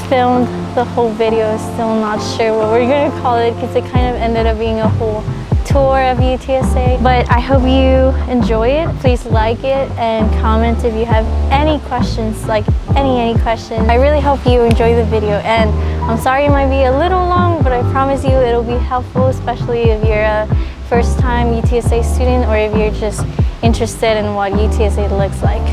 just filmed the whole video. Still not sure what we're gonna call it because it kind of ended up being a whole tour of UTSA. But I hope you enjoy it. Please like it and comment if you have any questions, like any question. I really hope you enjoy the video, and I'm sorry it might be a little long, but I promise you it'll be helpful, especially if you're a first-time UTSA student or if you're just interested in what UTSA looks like.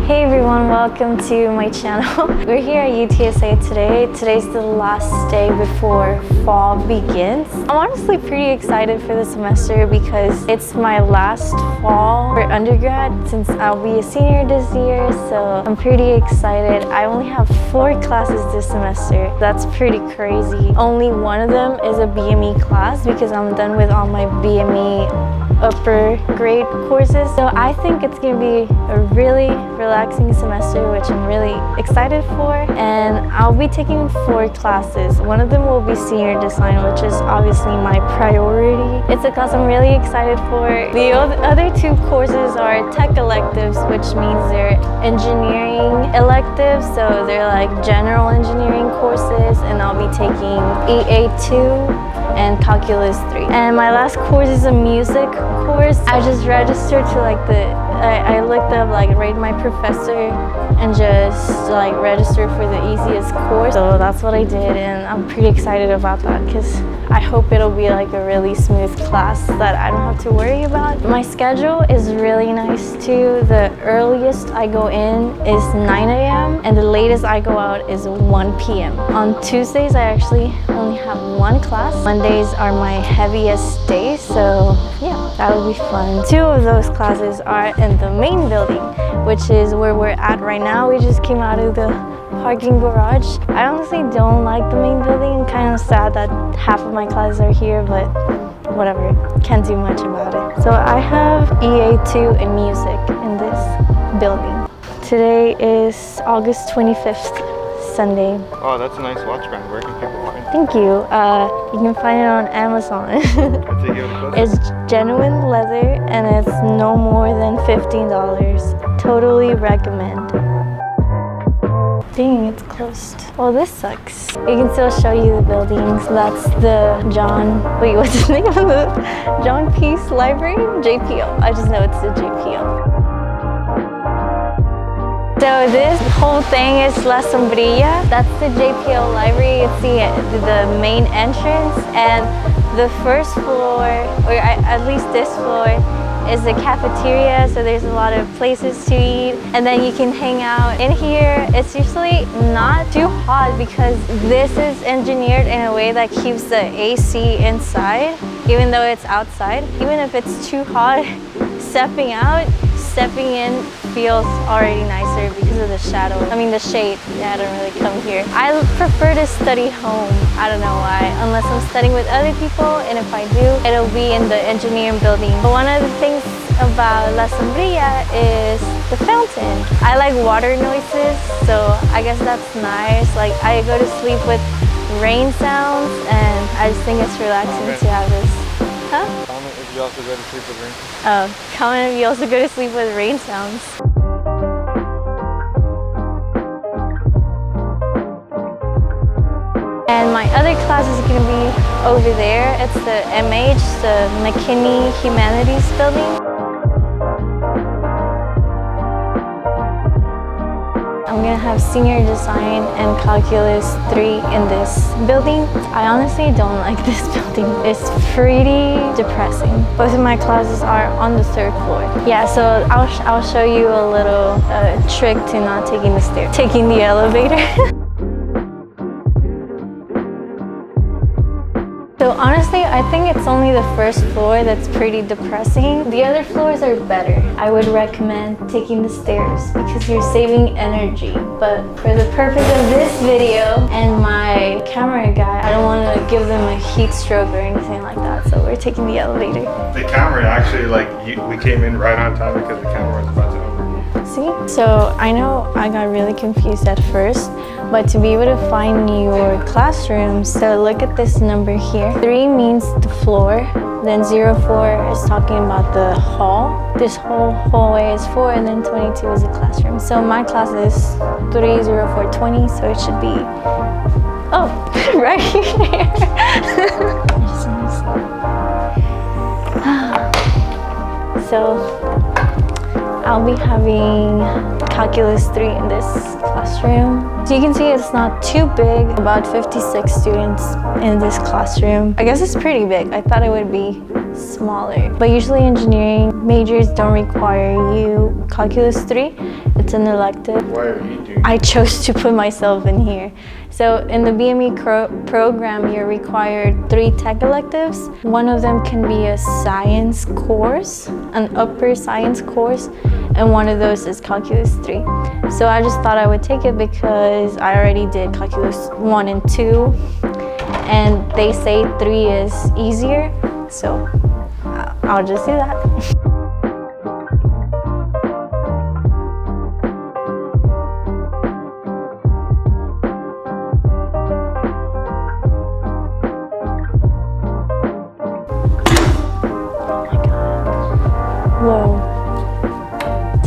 Hey everyone, welcome to my channel. We're here at UTSA today. Today's the last day before fall begins. I'm honestly pretty excited for the semester because it's my last fall for undergrad since I'll be a senior this year, so I'm pretty excited. I only have 4 classes this semester. That's pretty crazy. Only one of them is a BME class because I'm done with all my BME upper grade courses. So I think it's gonna be a really relaxing semester, which I'm really excited for. And I'll be taking 4 classes. One of them will be senior design, which is obviously my priority. It's a class I'm really excited for. The other 2 courses are tech electives, which means they're engineering electives. So they're like general engineering courses, and I'll be taking EA2 and Calculus 3. And my last course is a music course. I just registered to I looked up rate my professor and just registered for the easiest course. So that's what I did, and I'm pretty excited about that because I hope it'll be a really smooth class that I don't have to worry about. My schedule is really nice too. The earliest I go in is 9 a.m. and the latest I go out is 1 p.m. On Tuesdays, I actually only have 1 class. Mondays are my heaviest days, so yeah, that'll be fun. 2 of those classes are in the main building, which is where we're at right now. We just came out of the parking garage. I honestly don't like the main building. I'm kind of sad that half of my classes are here, but whatever, can't do much about it. So I have EA2 in music in this building. Today is August 25th. Sunday. Oh, that's a nice watch brand. Where can people find it? Thank you. You can find it on Amazon. It's genuine leather and it's no more than $15. Totally recommend. Dang, it's closed. Well, this sucks. I can still show you the buildings. That's the what's the name of the John Peace Library? JPL. I just know it's the JPL. So this whole thing is La Sombrilla. That's the JPL library. It's the main entrance, and the first floor, or at least this floor, is the cafeteria. So there's a lot of places to eat, and then you can hang out in here. It's usually not too hot because this is engineered in a way that keeps the AC inside, even though it's outside. Even if it's too hot, stepping in feels already nicer because of the shadow. I mean the shade. Yeah, I don't really come here. I prefer to study home. I don't know why, unless I'm studying with other people, and if I do, it'll be in the engineering building. But one of the things about La Sombrilla is the fountain. I like water noises, so I guess that's nice. I go to sleep with rain sounds, and I just think it's relaxing to have this. Huh? Comment if you also go to sleep with rain. Oh, comment if you also go to sleep with rain sounds. And my other class is going to be over there. It's the MH, the McKinney Humanities building. I'm going to have senior design and calculus 3 in this building. I honestly don't like this building. It's pretty depressing. Both of my classes are on the 3rd floor. Yeah, so I'll show you a little trick to not taking the stairs, taking the elevator. So honestly, I think it's only the 1st floor that's pretty depressing. The other floors are better. I would recommend taking the stairs because you're saving energy. But for the purpose of this video and my camera guy, I don't want to give them a heat stroke or anything like that. So we're taking the elevator. The camera actually, we came in right on time because the camera was about to overheat. See? So I know I got really confused at first But to be able to find your classroom, so look at this number here. 3 means the floor, then 04 is talking about the hall. This whole hallway is 4, and then 22 is the classroom. So my class is 30420, so it should be, oh, right here. So I'll be having calculus 3 in this classroom. So you can see it's not too big, about 56 students in this classroom. I guess it's pretty big. I thought it would be smaller. But usually engineering majors don't require you calculus 3. It's an elective. Why are you doing I chose to put myself in here. So in the BME program, you're required 3 tech electives. One of them can be a science course, an upper science course, and one of those is calculus 3. So I just thought I would take it because I already did calculus 1 and 2, and they say 3 is easier, so I'll just do that. Whoa.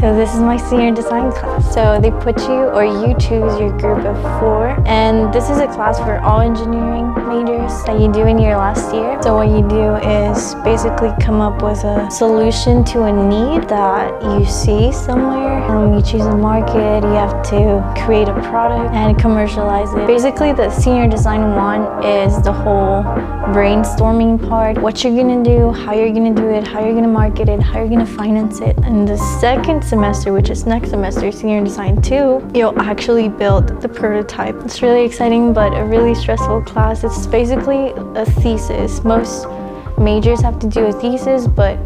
So this is my senior design class. So they put you, or you choose your group of 4. And this is a class for all engineering majors that you do in your last year. So what you do is basically come up with a solution to a need that you see somewhere. You choose a market, you have to create a product and commercialize it. Basically the senior design one is the whole brainstorming part. What you're gonna do, how you're gonna do it, how you're gonna market it, how you're gonna finance it. And the second semester, which is next semester, senior design 2, you'll actually build the prototype. It's really exciting, but a really stressful class. It's basically a thesis. Most majors have to do a thesis, but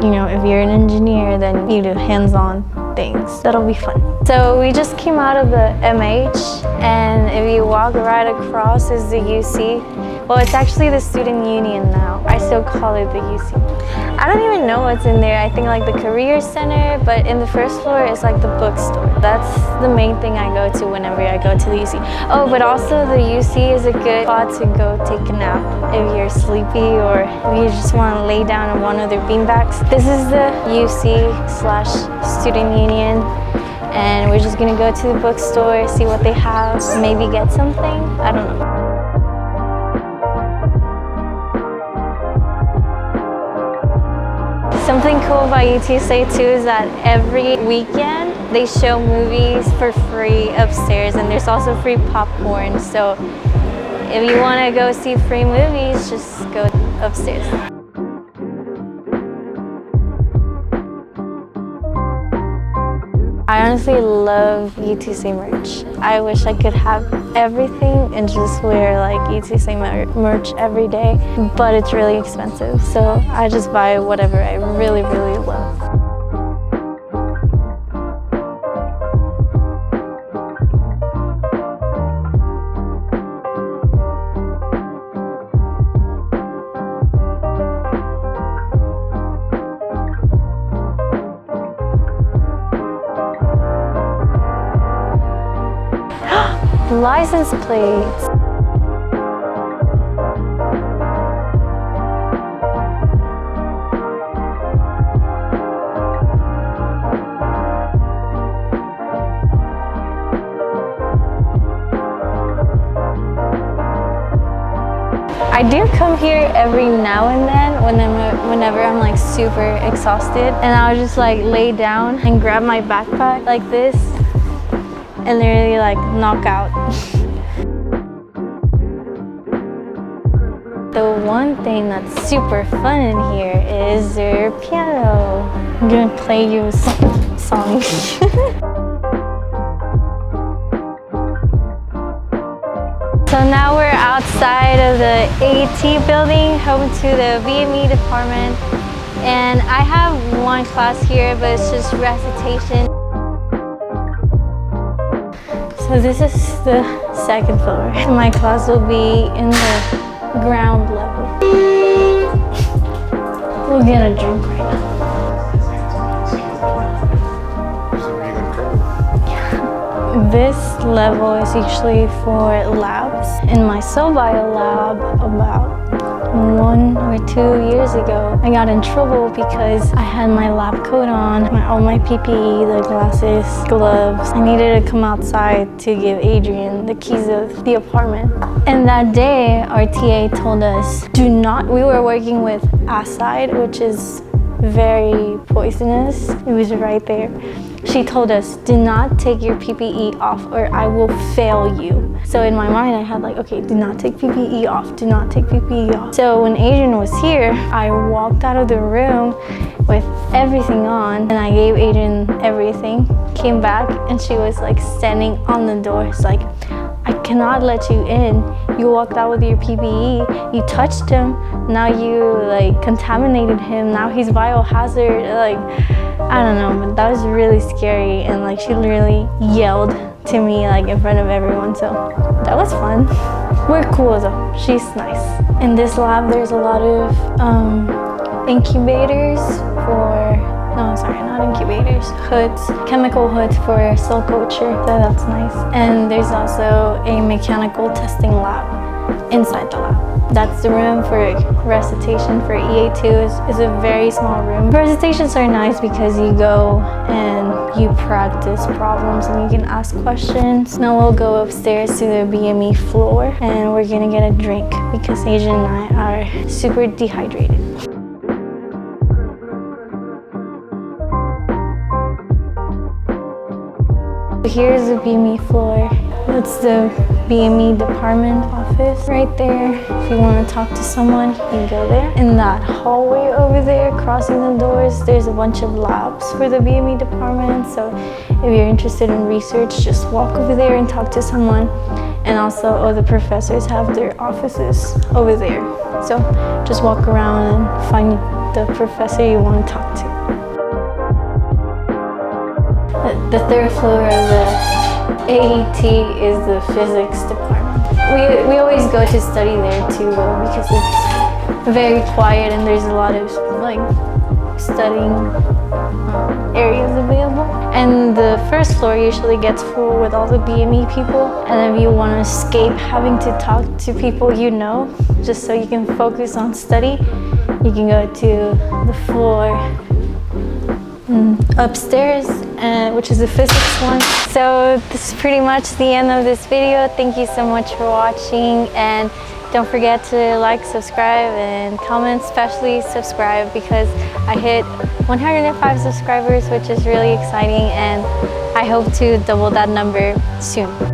you know, if you're an engineer, then you do hands-on things. That'll be fun. So we just came out of the MH, and if you walk right across is the UC. Well, it's actually the student union now. I still call it the UC. I don't even know what's in there. I think like the career center, but in the first floor is like the bookstore. That's the main thing I go to whenever I go to the UC. Oh, but also the UC is a good spot to go take a nap if you're sleepy or if you just want to lay down on one of their beanbags. This is the UC/student union, and we're just gonna go to the bookstore, see what they have, maybe get something. I don't know. Something cool about UTSA too is that every weekend they show movies for free upstairs, and there's also free popcorn. So if you want to go see free movies, just go upstairs. I honestly love UTSA merch. I wish I could have everything and just wear like UTSA merch every day, but it's really expensive. So I just buy whatever I really, really love. License plates. I do come here every now and then whenever I'm like super exhausted, and I'll just like lay down and grab my backpack like this and literally like knock out. The one thing that's super fun in here is their piano. I'm gonna play you some songs. So now we're outside of the AT building, home to the BME department. And I have one class here, but it's just recitation. So this is the second floor. My class will be in the ground level. We'll get a drink right now. This level is usually for labs. In my cell bio lab, about 1 or 2 years ago, I got in trouble because I had my lab coat on, all my PPE, the glasses, gloves. I needed to come outside to give Adrian the keys of the apartment. And that day, our TA told us, we were working with acid, which is very poisonous. It was right there. She told us, do not take your PPE off or I will fail you. So in my mind I had like, okay, do not take PPE off, do not take PPE off. So when Adrian was here, I walked out of the room with everything on and I gave Adrian everything. Came back and she was like standing on the door. It's like, I cannot let you in. You walked out with your PPE, you touched him, now you like contaminated him, now he's biohazard. Like, I don't know, but that was really scary, and like she literally yelled to me like in front of everyone, so that was fun. We're cool though, she's nice. In this lab there's a lot of incubators hoods, chemical hoods for cell culture, so that's nice. And there's also a mechanical testing lab inside the lab. That's the room for recitation for EA2 is a very small room. Recitations are nice because you go and you practice problems and you can ask questions. Now we'll go upstairs to the BME floor and we're gonna get a drink because Adrian and I are super dehydrated. Here's the BME floor. That's the BME department office right there. If you want to talk to someone, you can go there. In that hallway over there, crossing the doors, there's a bunch of labs for the BME department. So if you're interested in research, just walk over there and talk to someone. And also, all the professors have their offices over there. So just walk around and find the professor you want to talk to. The third floor of the AET is the physics department. We always go to study there too though because it's very quiet and there's a lot of like studying areas available. And the first floor usually gets full with all the BME people, and if you want to escape having to talk to people you know, just so you can focus on study, you can go to the floor upstairs, which is the physics one. So this is pretty much the end of this video. Thank you so much for watching, and don't forget to like, subscribe, and comment, especially subscribe because I hit 105 subscribers, which is really exciting, and I hope to double that number soon.